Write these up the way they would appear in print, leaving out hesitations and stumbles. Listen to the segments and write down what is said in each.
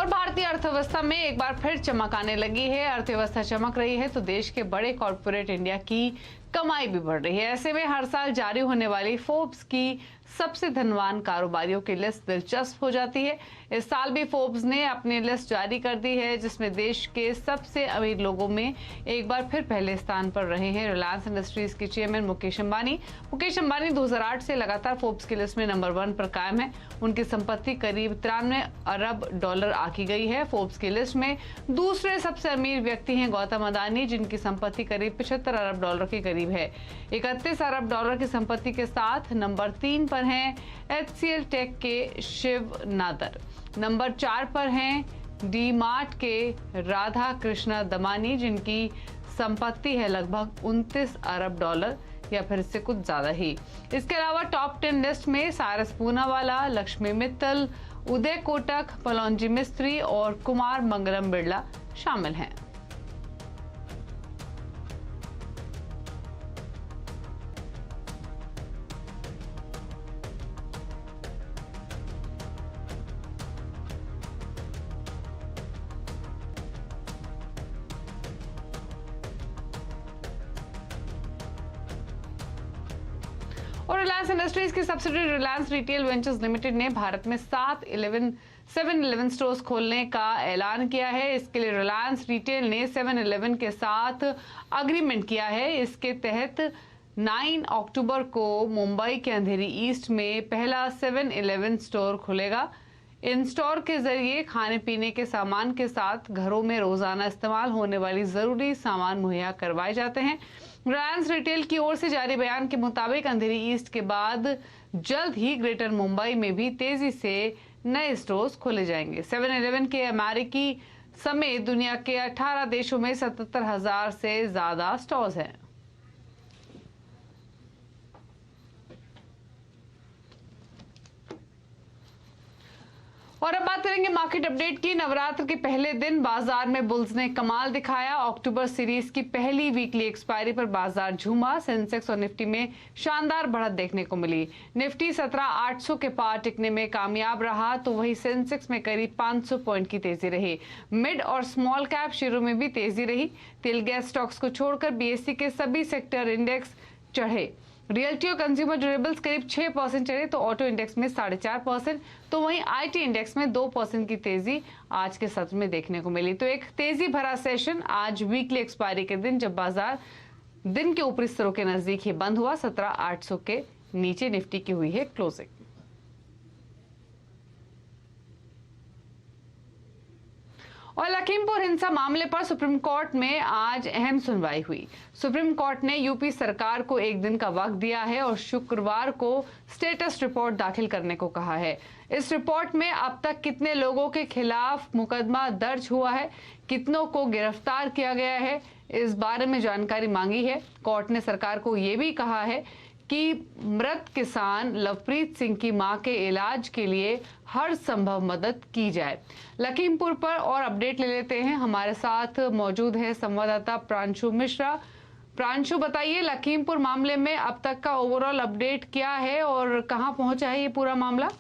और भारतीय अर्थव्यवस्था में एक बार फिर चमक आने लगी है। अर्थव्यवस्था चमक रही है तो देश के बड़े कॉर्पोरेट इंडिया की कमाई भी बढ़ रही है। ऐसे में हर साल जारी होने वाली फोर्ब्स की सबसे धनवान कारोबारियों की लिस्ट दिलचस्प हो जाती है। इस साल भी फोर्ब्स ने अपनी लिस्ट जारी कर दी है, जिसमें देश के सबसे अमीर लोगों में एक बार फिर पहले स्थान पर रहे हैं रिलायंस इंडस्ट्रीज के चेयरमैन मुकेश अंबानी। मुकेश अंबानी 2008 से लगातार फोर्ब्स की लिस्ट में नंबर 1 पर कायम है। उनकी संपत्ति करीब 93 अरब डॉलर आकी गई है। फोर्ब्स की लिस्ट में दूसरे सबसे अमीर व्यक्ति हैं गौतम अदानी, जिनकी संपत्ति करीब 75 अरब डॉलर के करीब है। 31 अरब डॉलर की संपत्ति के साथ नंबर 3 पर हैं HCL टेक के शिव नादर। नंबर 4 पर हैं डी मार्ट के राधा कृष्णा दमानी, जिनकी संपत्ति है लगभग 29 अरब डॉलर या फिर इससे कुछ ज्यादा ही। इसके अलावा टॉप 10 लिस्ट में सारस पूनावाला, लक्ष्मी मित्तल, उदय कोटक, पलौंजी मिस्त्री और कुमार मंगलम बिरला शामिल हैं। और रिलायंस इंडस्ट्रीज की subsidiary Reliance retail ventures limited ने भारत में 7-11 स्टोर्स खोलने का ऐलान किया है। इसके लिए रिलायंस रिटेल ने 7-11 के साथ अग्रीमेंट किया है। इसके तहत 9 अक्टूबर को मुंबई के अंधेरी ईस्ट में पहला 7-11 स्टोर खुलेगा। इन स्टोर के जरिए खाने पीने के सामान के साथ घरों में रोजाना इस्तेमाल होने वाली जरूरी सामान मुहैया करवाए जाते हैं। रिलायंस रिटेल की ओर से जारी बयान के मुताबिक अंधेरी ईस्ट के बाद जल्द ही ग्रेटर मुंबई में भी तेजी से नए स्टोर्स खोले जाएंगे। 7-11 के अमेरिकी समेत दुनिया के 18 देशों में 77,000 से ज्यादा स्टोर्स हैं। और अब बात करेंगे मार्केट अपडेट की। नवरात्र के पहले दिन बाजार में बुल्स ने कमाल दिखाया। अक्टूबर सीरीज की पहली वीकली एक्सपायरी पर बाजार झूमा। सेंसेक्स और निफ्टी में शानदार बढ़त देखने को मिली। निफ्टी 17,800 के पार टिकने में कामयाब रहा, तो वही सेंसेक्स में करीब 500 पॉइंट की तेजी रही। मिड और स्मॉल कैप शेयरों में भी तेजी रही। तेल गैस स्टॉक्स को छोड़कर बीएसई के सभी सेक्टर इंडेक्स चढ़े। रियल्टी और कंज्यूमर ड्यूरेबल्स करीब 6% चढ़े, तो ऑटो इंडेक्स में 4.5%, तो वहीं आईटी इंडेक्स में 2% की तेजी आज के सत्र में देखने को मिली। तो एक तेजी भरा सेशन आज वीकली एक्सपायरी के दिन, जब बाजार दिन के ऊपरी स्तरों के नजदीक ही बंद हुआ। 17,800 के नीचे निफ्टी की हुई है क्लोजिंग। और लखीमपुर हिंसा मामले पर सुप्रीम कोर्ट में आज अहम सुनवाई हुई। सुप्रीम कोर्ट ने यूपी सरकार को 1 दिन का वक्त दिया है और शुक्रवार को स्टेटस रिपोर्ट दाखिल करने को कहा है। इस रिपोर्ट में अब तक कितने लोगों के खिलाफ मुकदमा दर्ज हुआ है, कितनों को गिरफ्तार किया गया है, इस बारे में जानकारी मांगी है। कोर्ट ने सरकार को यह भी कहा है कि मृत किसान लवप्रीत सिंह की मां के इलाज के लिए हर संभव मदद की जाए। लखीमपुर पर और अपडेट ले लेते हैं। हमारे साथ मौजूद है संवाददाता प्रांशु मिश्रा। प्रांशु, बताइए लखीमपुर मामले में अब तक का ओवरऑल अपडेट क्या है और कहां पहुंचा है ये पूरा मामला?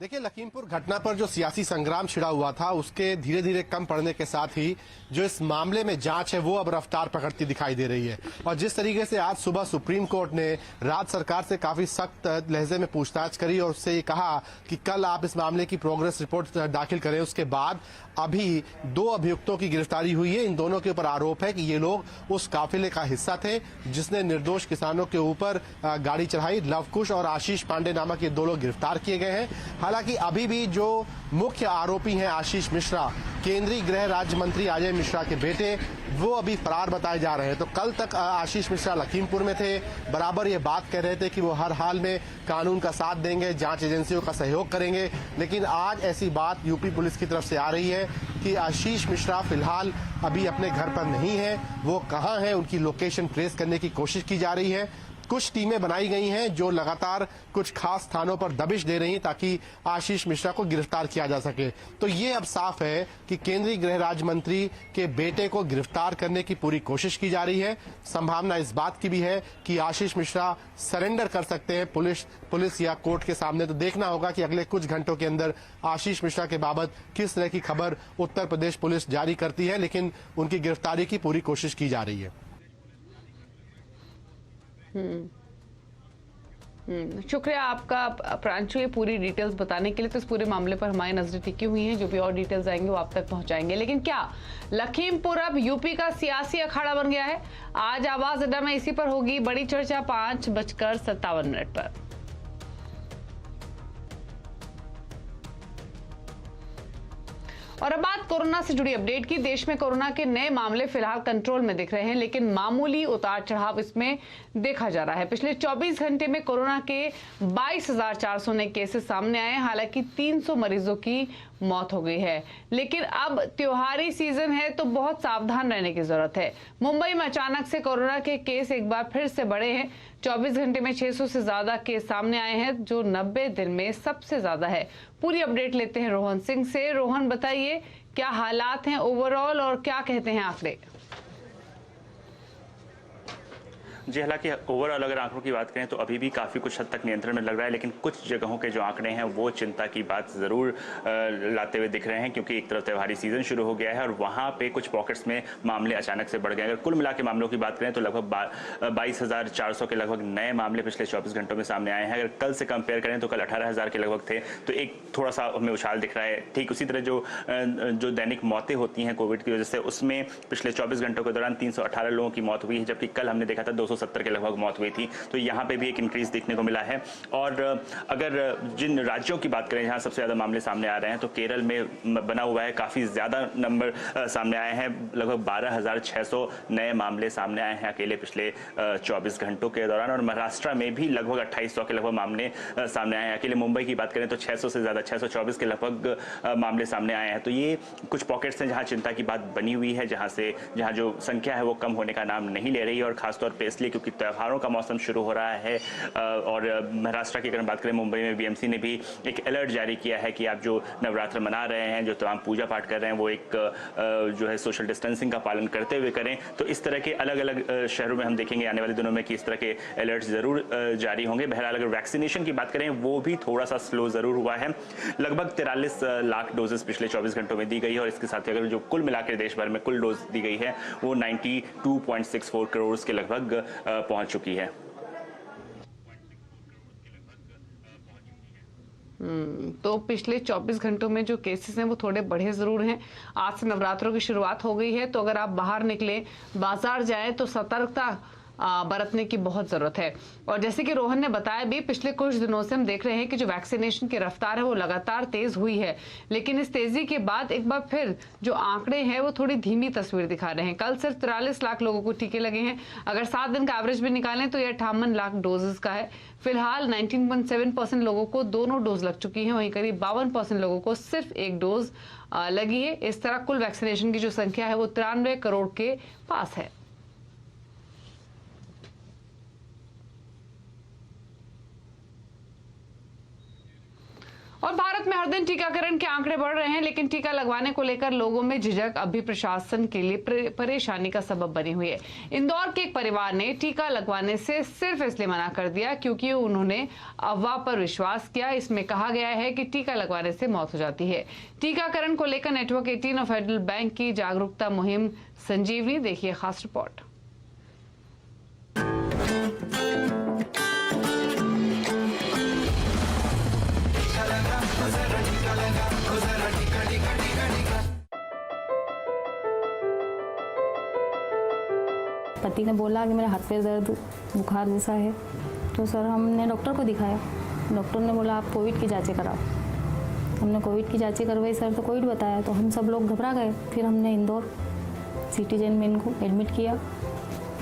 देखिए, लखीमपुर घटना पर जो सियासी संग्राम छिड़ा हुआ था उसके धीरे धीरे कम पड़ने के साथ ही जो इस मामले में जांच है वो अब रफ्तार पकड़ती दिखाई दे रही है। और जिस तरीके से आज सुबह सुप्रीम कोर्ट ने राज्य सरकार से काफी सख्त लहजे में पूछताछ करी और उससे ये कहा कि कल आप इस मामले की प्रोग्रेस रिपोर्ट दाखिल करें, उसके बाद अभी 2 अभियुक्तों की गिरफ्तारी हुई है। इन दोनों के ऊपर आरोप है कि ये लोग उस काफिले का हिस्सा थे जिसने निर्दोष किसानों के ऊपर गाड़ी चढ़ाई। लवकुश और आशीष पांडे नामक ये 2 लोग गिरफ्तार किए गए हैं। हालांकि अभी भी जो मुख्य आरोपी हैं आशीष मिश्रा, केंद्रीय गृह राज्य मंत्री अजय मिश्रा के बेटे, वो अभी फरार बताए जा रहे हैं। तो कल तक आशीष मिश्रा लखीमपुर में थे, बराबर ये बात कह रहे थे कि वो हर हाल में कानून का साथ देंगे, जांच एजेंसियों का सहयोग करेंगे। लेकिन आज ऐसी बात यूपी पुलिस की तरफ से आ रही है कि आशीष मिश्रा फिलहाल अभी अपने घर पर नहीं है। वो कहाँ हैं, उनकी लोकेशन ट्रेस करने की कोशिश की जा रही है। कुछ टीमें बनाई गई हैं जो लगातार कुछ खास स्थानों पर दबिश दे रही हैं ताकि आशीष मिश्रा को गिरफ्तार किया जा सके। तो ये अब साफ है कि केंद्रीय गृह राज्य मंत्री के बेटे को गिरफ्तार करने की पूरी कोशिश की जा रही है। संभावना इस बात की भी है कि आशीष मिश्रा सरेंडर कर सकते हैं पुलिस या कोर्ट के सामने। तो देखना होगा कि अगले कुछ घंटों के अंदर आशीष मिश्रा के बाबत किस तरह की खबर उत्तर प्रदेश पुलिस जारी करती है, लेकिन उनकी गिरफ्तारी की पूरी कोशिश की जा रही है। शुक्रिया आपका प्रांशु, ये पूरी डिटेल्स बताने के लिए। तो इस पूरे मामले पर हमारी नजरें टिकी हुई हैं, जो भी और डिटेल्स आएंगे वो आप तक पहुंचाएंगे। लेकिन क्या लखीमपुर अब यूपी का सियासी अखाड़ा बन गया है? आज आवाज अड्डा में इसी पर होगी बड़ी चर्चा 5:57 पर। और अब बात कोरोना से जुड़ी अपडेट की। देश में कोरोना के नए मामले फिलहाल कंट्रोल में दिख रहे हैं, लेकिन मामूली उतार चढ़ाव इसमें देखा जा रहा है। पिछले 24 घंटे में कोरोना के 22,400 नए केसेस सामने आए। हालांकि 300 मरीजों की मौत हो गई है। लेकिन अब त्योहारी सीजन है तो बहुत सावधान रहने की जरूरत है। मुंबई में अचानक से कोरोना के केस एक बार फिर से बढ़े हैं। 24 घंटे में 600 से ज्यादा केस सामने आए हैं, जो 90 दिन में सबसे ज्यादा है। पूरी अपडेट लेते हैं रोहन सिंह से। रोहन, बताइए क्या हालात हैं ओवरऑल और क्या कहते हैं आंकड़े? जी, हालांकि ओवरऑल अगर आंकड़ों की बात करें तो अभी भी काफ़ी कुछ हद तक नियंत्रण में लग रहा है, लेकिन कुछ जगहों के जो आंकड़े हैं वो चिंता की बात ज़रूर लाते हुए दिख रहे हैं, क्योंकि एक तरफ त्योहारी सीजन शुरू हो गया है और वहाँ पे कुछ पॉकेट्स में मामले अचानक से बढ़ गए। अगर कुल मिला के मामलों की बात करें तो लगभग 22,400 के लगभग नए मामले पिछले 24 घंटों में सामने आए हैं। अगर कल से कंपेयर करें तो कल 18,000 के लगभग थे, तो एक थोड़ा सा हमें उछाल दिख रहा है। ठीक उसी तरह जो दैनिक मौतें होती हैं कोविड की वजह से, उसमें पिछले 24 घंटों के दौरान 318 लोगों की मौत हुई है, जबकि कल हमने देखा था 270 के लगभग मौत हुई थी। तो यहाँ पे भी एक इंक्रीज देखने को मिला है। और अगर जिन राज्यों की बात करें जहाँ सबसे ज्यादा मामले सामने आ रहे हैं, तो केरल में बना हुआ है, काफी ज्यादा नंबर सामने आए हैं। लगभग 12,600 नए मामले सामने आए हैं अकेले पिछले 24 घंटों के दौरान। और महाराष्ट्र में भी लगभग 2,800 के लगभग मामले सामने आए हैं। अकेले मुंबई की बात करें तो 600 से ज्यादा 624 के लगभग मामले सामने आए हैं। तो ये कुछ पॉकेट्स हैं जहाँ चिंता की बात बनी हुई है, जहाँ जो संख्या है वो कम होने का नाम नहीं ले रही है। और खासतौर पर इसलिए क्योंकि त्योहारों का मौसम शुरू हो रहा है। और महाराष्ट्र की अगर बात करें, मुंबई में बीएमसी ने भी एक अलर्ट जारी किया है कि आप जो नवरात्र मना रहे हैं, जो तमाम पूजा पाठ कर रहे हैं, वो एक जो है सोशल डिस्टेंसिंग का पालन करते हुए करें। तो इस तरह के अलग अलग शहरों में हम देखेंगे आने वाले दिनों में कि इस तरह के अलर्ट जरूर जारी होंगे। बहरहाल अगर वैक्सीनेशन की बात करें, वो भी थोड़ा सा स्लो जरूर हुआ है। लगभग 43 लाख डोजेस पिछले 24 घंटों में दी गई है। और इसके साथ अगर जो कुल मिलाकर देश भर में कुल डोज दी गई है वो 92.64 करोड़ के लगभग पहुंच चुकी है। तो पिछले 24 घंटों में जो केसेस हैं वो थोड़े बढ़े जरूर हैं। आज से नवरात्रों की शुरुआत हो गई है, तो अगर आप बाहर निकले, बाजार जाएं तो सतर्कता बरतने की बहुत जरूरत है। और जैसे कि रोहन ने बताया भी, पिछले कुछ दिनों से हम देख रहे हैं कि जो वैक्सीनेशन की रफ्तार है वो लगातार तेज हुई है। लेकिन इस तेजी के बाद एक बार फिर जो आंकड़े हैं वो थोड़ी धीमी तस्वीर दिखा रहे हैं। कल सिर्फ 43 लाख लोगों को टीके लगे हैं। अगर 7 दिन का एवरेज भी निकालें तो यह 58 लाख डोजेस का है। फिलहाल 19.7% लोगों को दोनों डोज लग चुकी है, वहीं करीब 52% लोगों को सिर्फ एक डोज लगी है। इस तरह कुल वैक्सीनेशन की जो संख्या है वो 93 करोड़ के पास है। और भारत में हर दिन टीकाकरण के आंकड़े बढ़ रहे हैं, लेकिन टीका लगवाने को लेकर लोगों में झिझक अभी प्रशासन के लिए परेशानी का सबब बनी हुई है। इंदौर के एक परिवार ने टीका लगवाने से सिर्फ इसलिए मना कर दिया क्योंकि उन्होंने अफवाह पर विश्वास किया। इसमें कहा गया है कि टीका लगवाने से मौत हो जाती है। टीकाकरण को लेकर नेटवर्क 18 और फेडरल बैंक की जागरूकता मुहिम संजीवनी, देखिए खास रिपोर्ट। पति ने बोला कि मेरे हाथ पे दर्द, बुखार जैसा है। तो सर हमने डॉक्टर को दिखाया। डॉक्टर ने बोला आप कोविड की जांचें कराओ। हमने कोविड की जांचें करवाई सर, तो कोविड बताया। तो हम सब लोग घबरा गए। फिर हमने इंदौर सिटीजन में इनको एडमिट किया।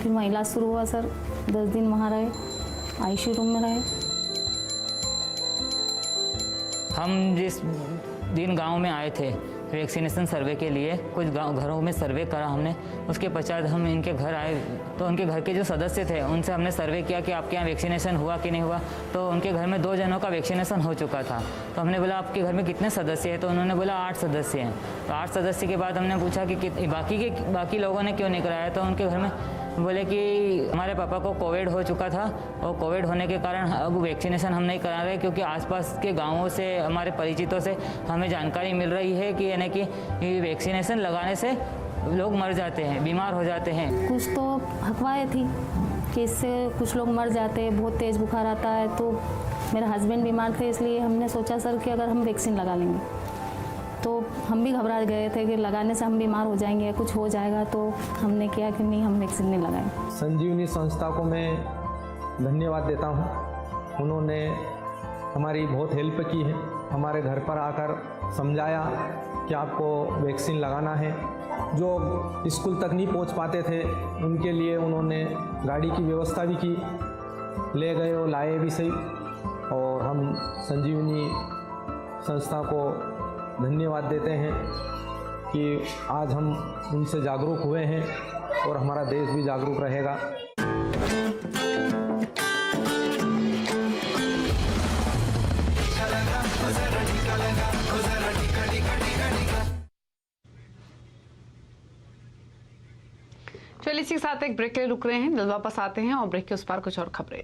फिर वहाँ इलाज शुरू हुआ सर। 10 दिन वहाँ रहे, आईसीयू रूम में रहे। हम जिस दिन गांव में आए थे, वैक्सीनेशन सर्वे के लिए कुछ घरों में सर्वे करा हमने। उसके पश्चात हम इनके घर आए तो उनके घर के जो सदस्य थे उनसे हमने सर्वे किया कि आपके यहाँ वैक्सीनेशन हुआ कि नहीं हुआ। तो उनके घर में 2 जनों का वैक्सीनेशन हो चुका था। तो हमने बोला आपके घर में कितने सदस्य हैं? तो उन्होंने बोला 8 सदस्य हैं। तो 8 सदस्य के बाद हमने पूछा कि बाकी लोगों ने क्यों नहीं कराया? तो उनके घर में बोले कि हमारे पापा को कोविड हो चुका था और कोविड होने के कारण अब वैक्सीनेशन हम नहीं करा रहे, क्योंकि आसपास के गांवों से हमारे परिचितों से हमें जानकारी मिल रही है कि यानी कि वैक्सीनेशन लगाने से लोग मर जाते हैं, बीमार हो जाते हैं। कुछ तो अफवाहें थी कि इससे कुछ लोग मर जाते हैं, बहुत तेज़ बुखार आता है। तो मेरे हस्बैंड बीमार थे, इसलिए हमने सोचा सर कि अगर हम वैक्सीन लगा लेंगे तो हम भी घबरा गए थे कि लगाने से हम बीमार हो जाएंगे या कुछ हो जाएगा। तो हमने किया कि नहीं, हम वैक्सीन नहीं लगाएं। संजीवनी संस्था को मैं धन्यवाद देता हूँ। उन्होंने हमारी बहुत हेल्प की है, हमारे घर पर आकर समझाया कि आपको वैक्सीन लगाना है। जो स्कूल तक नहीं पहुँच पाते थे उनके लिए उन्होंने गाड़ी की व्यवस्था भी की, ले गए और लाए भी सही। और हम संजीवनी संस्था को धन्यवाद देते हैं कि आज हम उनसे जागरूक हुए हैं और हमारा देश भी जागरूक रहेगा। चलिए इसी के साथ एक ब्रेक के लिए रुक रहे हैं, जल्द वापस आते हैं और ब्रेक के उस पार कुछ और खबरें।